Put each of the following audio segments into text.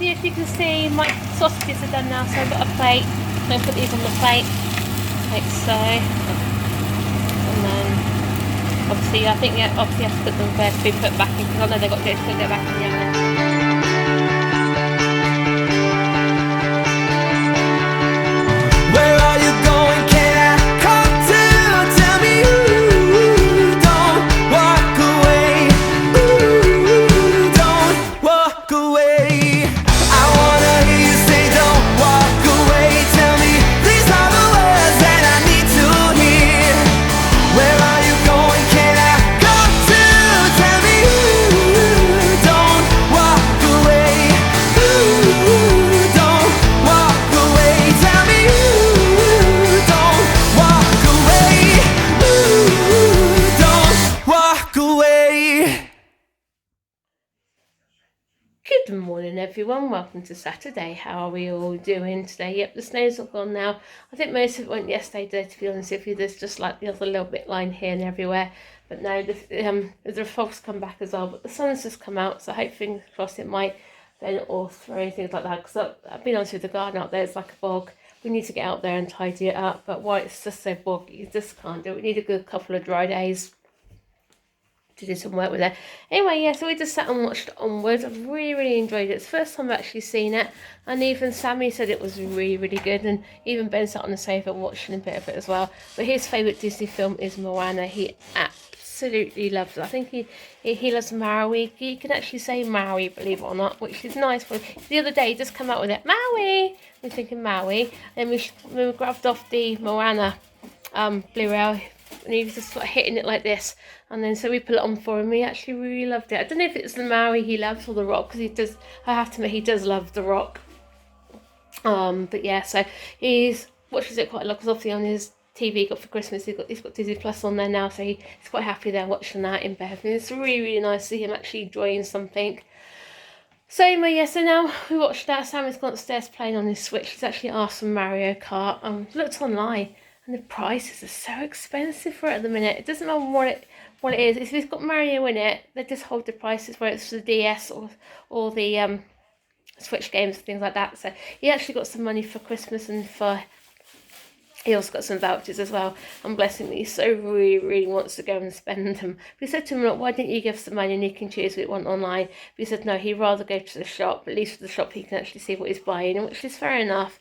So as you can see, my sausages are done now, so I've got a plate. I'm going to put these on the plate, like so. And then, obviously, I think obviously I have to put them first to be put back in, because I know they've got to go back in the oven. Good morning everyone, welcome to Saturday. How are we all doing today? Yep, the snow's all gone now. I think most of it went yesterday, to be honest with you. There's just like the other little bit line here and everywhere. But no, the fog's come back as well. But the sun's just come out, so hopefully, fingers crossed, it might then off or anything like that. Because I've been honest with the garden out there, it's like a bog. We need to get out there and tidy it up. But why it's just so boggy, you just can't do it. We need a good couple of dry days to do some work with it. Anyway, yeah, so we just sat and watched Onward. I've really enjoyed it. It's the first time I've actually seen it, and even Sammy said it was really good, and even Ben sat on the sofa watching a bit of it as well. But his favourite Disney film is Moana. He absolutely loves it. I think he loves Maui. He can actually say Maui, believe it or not, which is nice for him. The other day he just come out with it, Maui. We're thinking Maui, and we grabbed off the Moana Blu-ray, and he was just sort of hitting it like this, and then so we put it on for him. He actually really loved it. I don't know if it's the Maui he loves or the Rock, because he does, I have to admit, he does love the Rock. But yeah, so he's watches it quite a lot, because obviously on his TV he got for Christmas, he's got Disney Plus on there now, so he's quite happy there watching that in bed. And it's really nice to see him actually enjoying something. So anyway, yeah, so now we watched that. Sammy's gone upstairs playing on his Switch. He's actually asked for Mario Kart. Looked online, and the prices are so expensive for it at the minute. It doesn't matter what it is. If it's got Mario in it, they just hold the prices, whether it's the DS or the Switch games and things like that. So he actually got some money for Christmas, and he also got some vouchers as well. And bless him, he so really wants to go and spend them. We said to him, look, why didn't you give some money and he can choose what he wants online? But he said no, he'd rather go to the shop. At least for the shop he can actually see what he's buying, and which is fair enough.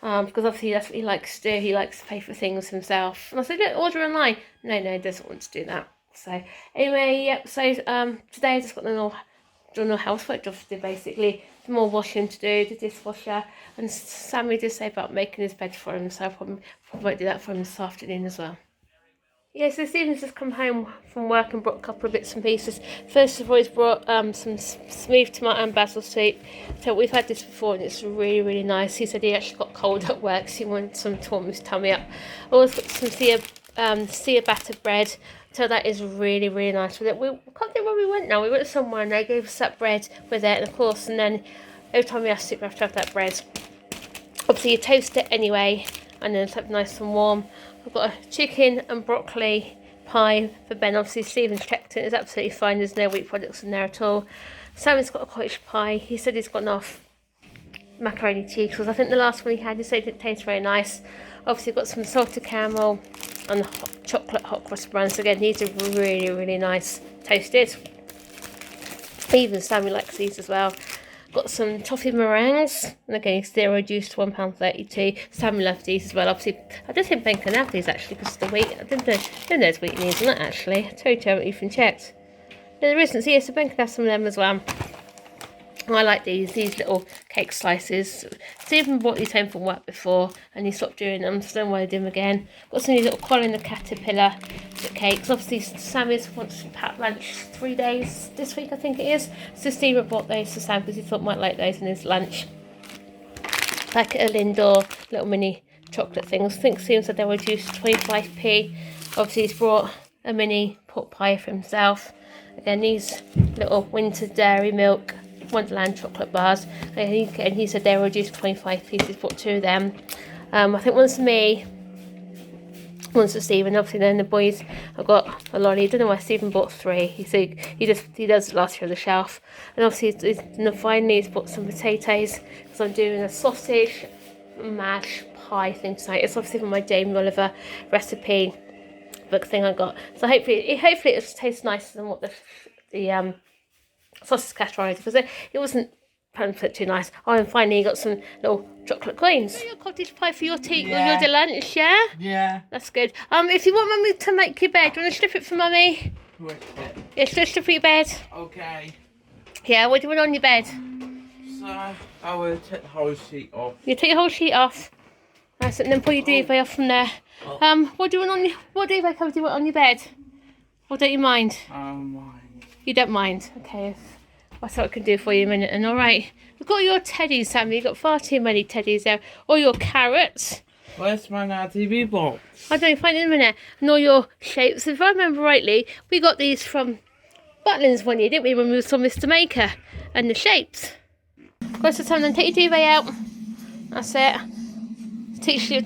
Because obviously that's what he likes to do. He likes to pay for things himself. And I said, look, order online. No, he doesn't want to do that. So anyway, yep. So today I just got a little housework job to do, basically. Some more washing to do, the dishwasher. And Sammy did say about making his bed for him, so I probably won't do that for him this afternoon as well. Yeah, so Stephen's just come home from work and brought a couple of bits and pieces. First of all, he's brought some smooth tomato and basil soup. So we've had this before, and it's really nice. He said he actually got cold at work, so he wanted some to warm his tummy up. I also got some sea batter bread. So that is really nice with it. We can't think where we went now. We went somewhere and they gave us that bread with it, and of course, and then every time we asked it, we have to have that bread. Obviously, you toast it anyway, and then it's nice and warm. I've got a chicken and broccoli pie for Ben. Obviously, Stephen's checked it. It's absolutely fine. There's no wheat products in there at all. Sammy's got a cottage pie. He said he's got enough macaroni cheese, because I think the last one he had, he said it tastes very nice. Obviously, got some salted caramel and chocolate hot cross buns. Again, these are really nice toasted. Even Sammy likes these as well. Got some toffee meringues, and again, zero juice, £1.32. Sammy loves these as well. Obviously, I don't think Ben can have these actually because of the wheat. I didn't know there's wheat in these, isn't it, actually? I told you I haven't even checked. No, there isn't. So yeah, so Ben can have some of them as well. I like these little cake slices. Stephen bought these home from work before and he stopped doing them, so don't want to do them again. Got some of these little Colin the Caterpillar cakes. Obviously Sammy's wants to pack lunch 3 days this week, I think it is. So Stephen bought those for Sam because he thought might like those in his lunch. Packet of Lindor little mini chocolate things. I think Stephen said they were reduced to 25p. Obviously he's brought a mini pork pie for himself. Again, these little winter dairy milk Winterland chocolate bars, and he said they were reduced to 25 pieces. Bought 2 of them. I think one's for me One's for Stephen, obviously. Then the boys, I've got a lolly. I don't know why Stephen bought 3. He does the last year on the shelf. And obviously, finally he's bought some potatoes because I'm doing a sausage mash pie thing tonight. It's obviously from my Jamie Oliver recipe book thing I got. So hopefully it just tastes nicer than what the sausage casserole is, because it wasn't too nice. Oh, and finally you got some little chocolate coins. Your cottage pie for your tea or your lunch, yeah? Yeah. That's good. If you want Mummy to make your bed, do you want to strip it for Mummy? Yeah, strip for your bed. Okay. Yeah, what do you want on your bed? So, I will take the whole sheet off. You take your whole sheet off. Nice, and then pull your duvet off from there. What duvet cover do you want on your bed? Or don't you mind? Mind. You don't mind? Okay. That's what I can do for you in a minute. And alright. We've got your teddies, Sammy. You've got far too many teddies there. All your carrots. Where's my now TV box? I don't find it in a minute. And all your shapes. If I remember rightly, we got these from Butlins one year, didn't we? When we saw Mr. Maker. And the shapes. Go to time then. Take your duvet out. That's it. Teach you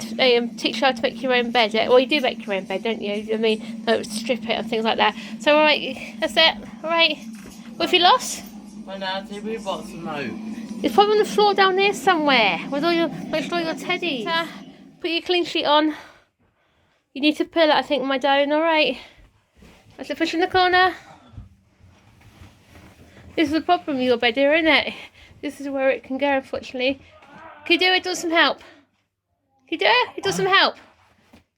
how to make your own bed. Well, you do make your own bed, don't you? I mean, don't strip it and things like that. So, alright, that's it. Alright. What have you lost? My now TV box note. It's probably on the floor down there somewhere with all your teddies. Put your clean sheet on. You need to pull it, I think, my darling. Alright. That's it. Push in the corner. This is the problem with your bed here, isn't it? This is where it can go, unfortunately. Can you do it? Do some help. Can you do it? You do some help.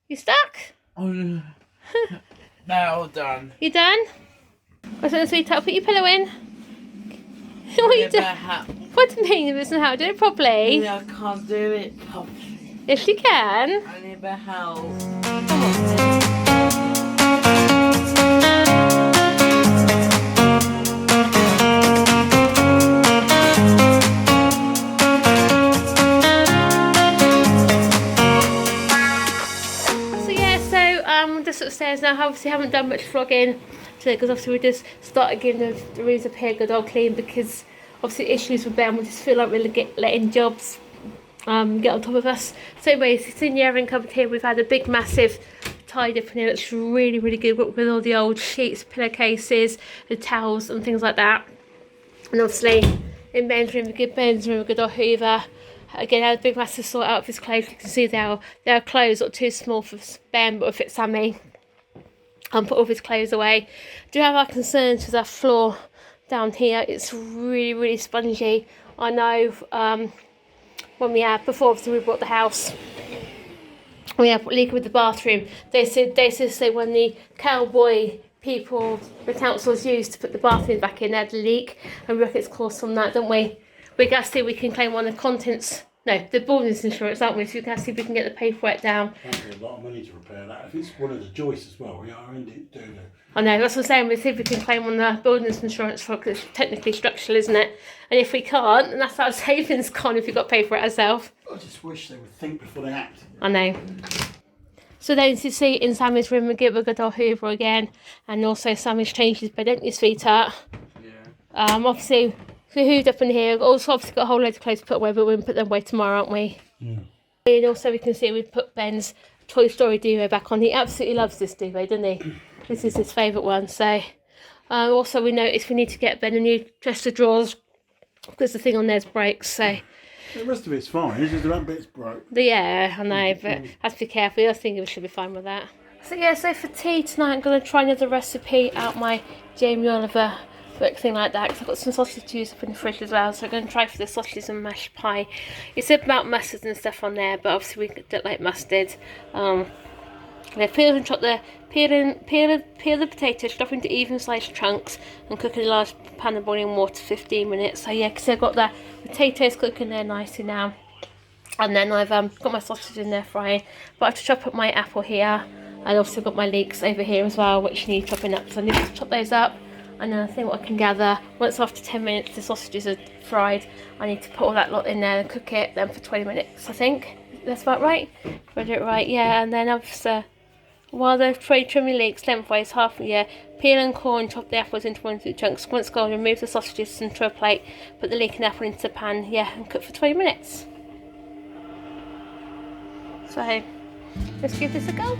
You stuck? Oh, now done. You done? What's that, sweetheart? Put your pillow in. What are you doing? What do you mean there isn't how? Do it properly. Yeah, I can't do it properly. Yes, you can. I need a help. Come on. Just upstairs now. Obviously haven't done much vlogging today because obviously we just started giving the rooms up here a good old clean, because obviously issues with them. We just feel like we're letting jobs get on top of us. So anyways, it's in the airing cupboard here. We've had a big massive tidy up in here. It's really good with all the old sheets, pillowcases, the towels and things like that. And obviously in Ben's room, a good old hoover. Again, I had a big massive sort out of his clothes. You can see their clothes are too small for Ben, but will fit Sammy. And put all of his clothes away. Do have our concerns with our floor down here. It's really spongy. I know when we had, before obviously we bought the house, we had leaking with the bathroom. They said when the cowboy people, the councils used to put the bathroom back in, they had a leak, and we reckon it's caused from that, don't we? We can see we can claim on the contents, no, the buildings insurance, aren't we? So we can see if we can get the paperwork down. That'd be a lot of money to repair that. If it's one of the joists as well, we are in it, do I know, that's what I'm saying. We'll see if we can claim on the buildings insurance for it, because it's technically structural, isn't it? And if we can't, then that's our savings gone if you've got to pay for it ourselves. I just wish they would think before they act. I know. So then you see in Sammy's room, we give a good old hoover again. And also Sammy's changed his bed, don't you, sweetheart? Yeah. Obviously, we hooved up in here. Also, obviously got a whole load of clothes to put away, but we'll put them away tomorrow, aren't we? Yeah. And also we can see we've put Ben's Toy Story duvet back on. He absolutely loves this duvet, doesn't he? This is his favourite one. So also we noticed we need to get Ben a new chest of drawers, because the thing on there's breaks. So the rest of it's fine. It's just that bit's broke. Yeah, I know, but I have to be careful. I think we should be fine with that. So yeah, so for tea tonight, I'm going to try another recipe out my Jamie Oliver book thing like that, because I've got some sausages up in the fridge as well. So I'm going to try for the sausages and mashed pie. It said about mustard and stuff on there, but obviously we don't like mustard. Peel the potatoes, chop into even sized chunks, and cook in a large pan of boiling water for 15 minutes. So yeah, because I've got the potatoes cooking there nicely now, and then I've got my sausage in there frying. But I have to chop up my apple here, and also got my leeks over here as well, which need chopping up. So I need to chop those up, and then I think what I can gather, once after 10 minutes the sausages are fried, I need to put all that lot in there and cook it then for 20 minutes. I think that's about right. If I do it right, yeah. And then I've while they're trimming leeks lengthwise, peel and core and chop the apples into 1 2 chunks. Once gone, remove the sausages into a plate, put the leek and apple into the pan, and cook for 20 minutes. So let's give this a go.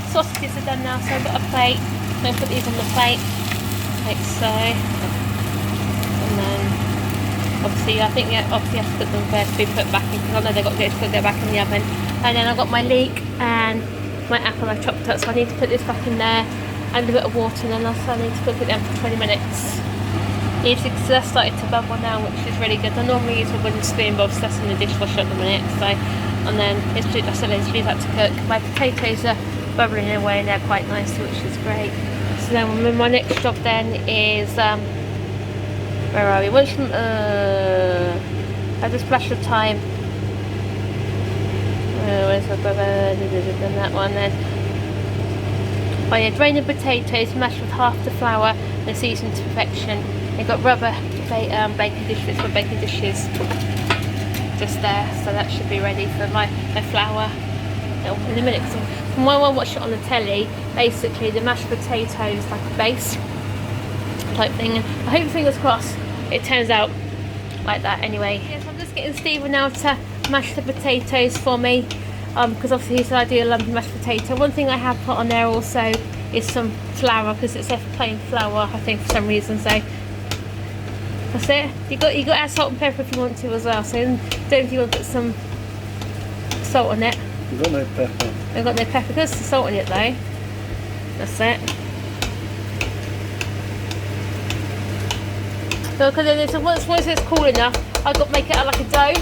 Sausages are done now, so I've got a plate. I'm going to put these on the plate, like so. And then, obviously, I think obviously I have to put them first to be put back in, because I know they've got to go back in the oven. And then I've got my leek and my apple I've chopped up, so I need to put this back in there and a bit of water, and then also I need to cook it down for 20 minutes. Easy, because that's started to bubble now, which is really good. I normally use a wooden spoon, but obviously that's in the dishwasher at the minute. So, and then it's just leave that to cook. My potatoes are bubbling away and they're quite nice, which is great. So then my next job then is where are we? I just flash the time. Where's that one then? Oh yeah, drain the potatoes, mash with half the flour and season to perfection. You've got rubber baking dish bits for baking dishes just there, so that should be ready for my flour in a minute. From when I watched it on the telly, basically the mashed potatoes like a base type thing, and I hope, fingers crossed, it turns out like that anyway. Yes, I'm just getting Stephen now to mash the potatoes for me, because obviously he said I do a lumpy mashed potato. One thing I have put on there also is some flour, because it's there for plain flour, I think, for some reason. So that's it. You got to add salt and pepper if you want to as well. So don't you want to put some salt on it? You've got no pepper. I've got no pepper. There's some salt in it though. That's it. So because then once it's cool enough, I've got to make it like a dough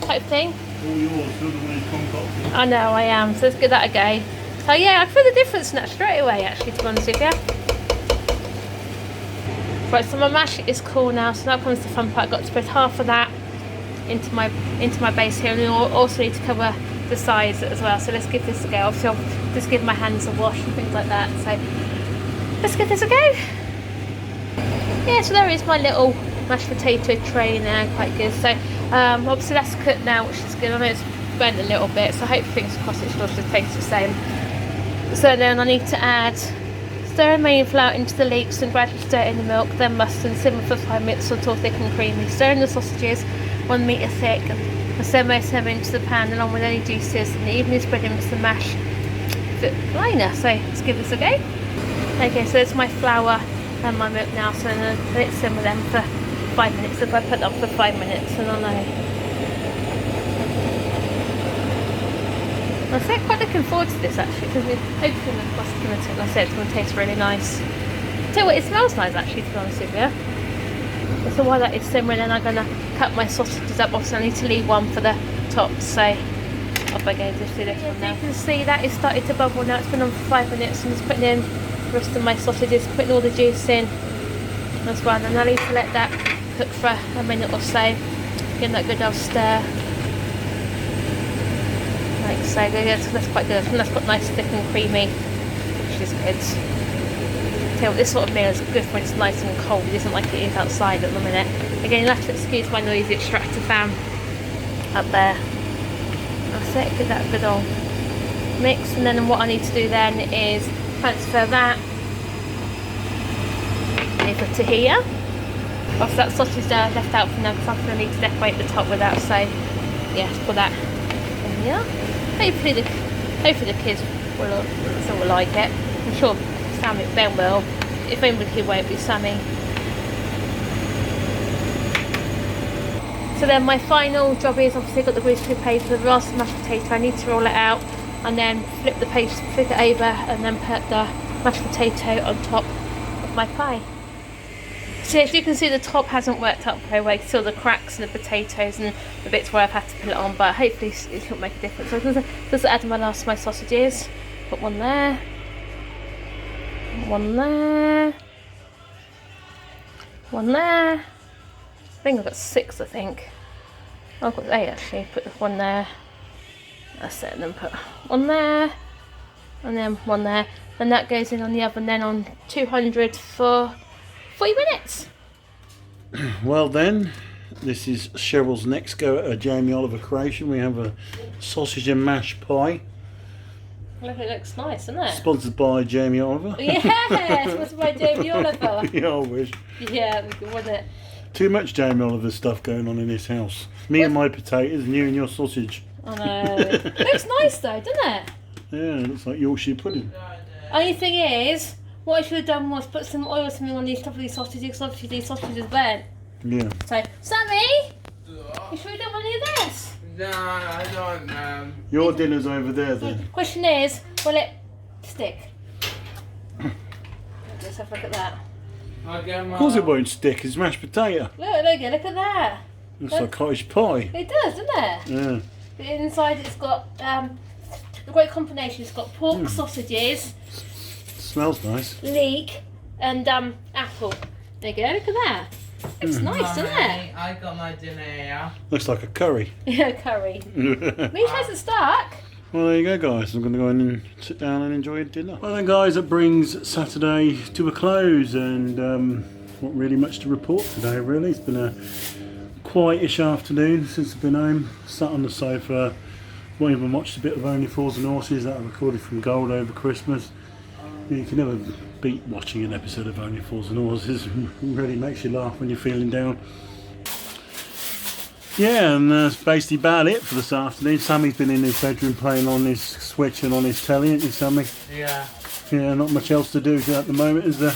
type thing. All yours, you're the one who's concocted. I know, I am. So let's give that a go. So yeah, I feel the difference in that straight away, actually, to be honest with you. Right, so my mash is cool now, so now comes the fun part. I've got to put half of that into my base here, and I also need to cover the sides as well. So let's give this a go. Obviously I'll just give my hands a wash and things like that. So let's give this a go. Yeah, so there is my little mashed potato tray now, quite good. So obviously that's cooked now, which is good. I know it's burnt a little bit, so I hope fingers crossed it still should taste the same. So then I need to add stir and main flour into the leeks and gradually stir in the milk, then mustard and simmer for 5 minutes until thick and creamy. Stir in the sausages 1 metre thick and stir most of them into the pan along with any juices, and evenly spread in with the mash liner. So let's give this a go. Okay, so it's my flour and my milk now, so I'm going to let it simmer them for 5 minutes. If I put them for 5 minutes, and I know. I'm quite looking forward to this actually, because we're hoping that it's going to, like I said, it's going to taste really nice. Tell you what, it smells nice actually, to be honest with you. So while that is simmering, then I'm going to cut my sausages up. Obviously I need to leave one for the top, so off I go to do this one now. You can see that it's started to bubble now. It's been on for 5 minutes. I'm just putting in the rest of my sausages, putting all the juice in as well, and I need to let that cook for a minute or so, give that good old stir. Like so, yeah, so that's quite good. And that's got nice, thick and creamy, which is good. Tell this sort of meal is good when it's nice and cold. It isn't like it is outside at the minute. Again, you'll have to excuse my noisy extractor fan up there. That's it, give that a good old mix, and then what I need to do then is transfer that over to here. Obviously that sausage there left out for now because I'm going to need to decorate the top with that. So yeah, put that in here. Hopefully the kids will like it. I'm sure Ben will. If anybody won't, be Sammy. So then my final job is, obviously got the grease food paper, the last mashed potato. I need to roll it out and then flip it over, and then put the mashed potato on top of my pie. So as you can see, the top hasn't worked up very well. Still the cracks and the potatoes and the bits where I've had to put it on, but hopefully it should make a difference. So I'm just add my sausages. Put one there. One there. One there. I think I've got 6, I think. I've got 8 actually. Put one there. That's it, and then put one there. And then one there. And that goes in on the oven then on 200 for 40 minutes. Well then, this is Cheryl's next go at a Jamie Oliver creation. We have a sausage and mash pie. Look, it looks nice, doesn't it? Sponsored by Jamie Oliver. Yeah, sponsored by Jamie Oliver. Yeah, I wish. Yeah, wasn't it? Too much Jamie Oliver stuff going on in this house. Me and my potatoes, and you and your sausage. I know. Looks nice though, doesn't it? Yeah, it looks like Yorkshire pudding. Only thing is, what I should have done was put some oil or something on these top of these sausages, because obviously these sausages burnt. Yeah. So, Sammy, you sure you don't want any of this? No, I don't. Your dinner's over there then. Question is, will it stick? Let's have a look at that. Of course it won't stick, it's mashed potato. Look at that. It's like cottage pie. It does, doesn't it? Yeah. The inside it's got a great combination. It's got pork sausages, Smells nice. leek, and apple. There you go, look at that. It's nice, doesn't it? I got my dinner here. Looks like a curry. Yeah, curry. Well, Meat hasn't stuck. there you go, guys. I'm going to go in and sit down and enjoy dinner. Well then, guys, that brings Saturday to a close, and not really much to report today, really. It's been a quietish afternoon since I've been home. Sat on the sofa, not even watched a bit of Only Fools and Horses that I recorded from Gold over Christmas. You can never beat watching an episode of Only Fools and Horses. It really makes you laugh when you're feeling down. Yeah, and that's basically about it for this afternoon. Sammy's been in his bedroom playing on his Switch and on his telly, isn't he, Sammy? Yeah. Yeah, not much else to do at the moment, is there?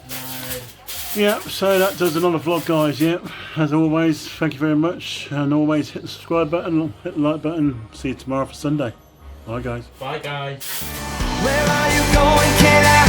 No. Yeah, so that does it on the vlog, guys. Yeah, as always, thank you very much, and always hit the subscribe button, hit the like button. See you tomorrow for Sunday. Bye, guys. Bye, guys. Where are you going? Can I